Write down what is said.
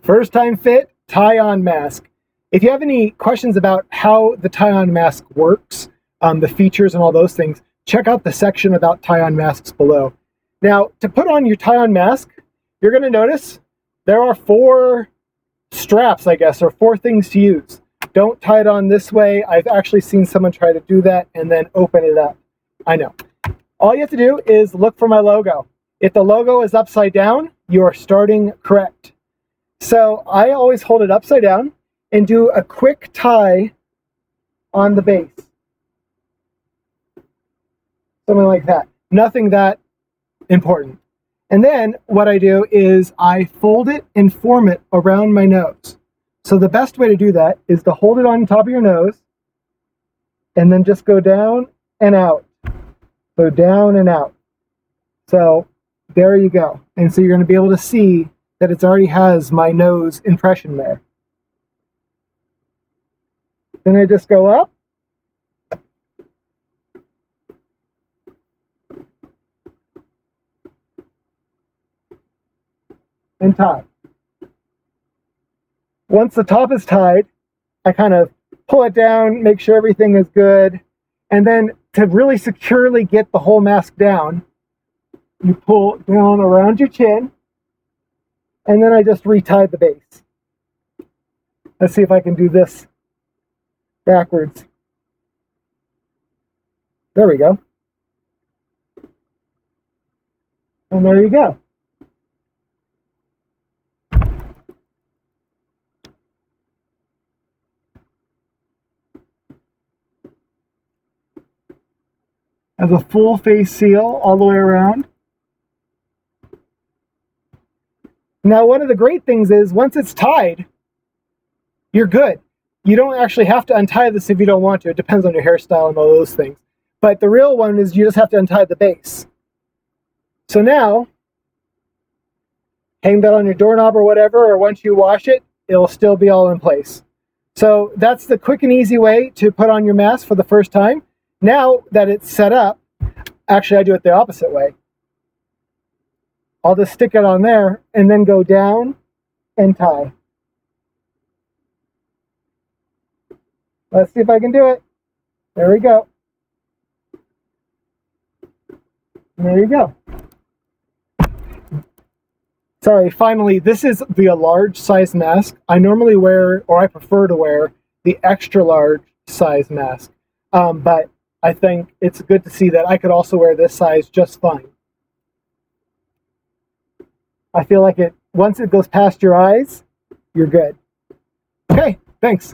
First time fit, tie-on mask. If you have any questions about how the tie-on mask works, the features and all those things, check out the section about tie-on masks below. Now, to put on your tie-on mask, you're going to notice there are 4 straps, I guess, or 4 things to use. Don't tie it on this way. I've actually seen someone try to do that and then open it up. I know. All you have to do is look for my logo. If the logo is upside down, you are starting correct. So I always hold it upside down and do a quick tie on the base. Something like that. Nothing that important. And then what I do is I fold it and form it around my nose. So the best way to do that is to hold it on top of your nose and then just go down and out. Go down and out. So there you go. And so you're going to be able to see that it already has my nose impression there. Then I just go up. And tie. Once the top is tied, I kind of pull it down, make sure everything is good. And then to really securely get the whole mask down, you pull down around your chin, and then I just retie the base. Let's see if I can do this backwards. There we go. And there you go. Has a full face seal all the way around. Now, one of the great things is once it's tied, you're good. You don't actually have to untie this if you don't want to. It depends on your hairstyle and all those things. But the real one is you just have to untie the base. So now, hang that on your doorknob or whatever, or once you wash it, it'll still be all in place. So that's the quick and easy way to put on your mask for the first time. Now that it's set up, actually I do it the opposite way. I'll just stick it on there and then go down and tie. Let's see if I can do it. There we go. There you go. Sorry, finally, this is the large size mask. I normally wear, or I prefer to wear, the extra large size mask. But I think it's good to see that I could also wear this size just fine. I feel like once it goes past your eyes, you're good. Okay, thanks.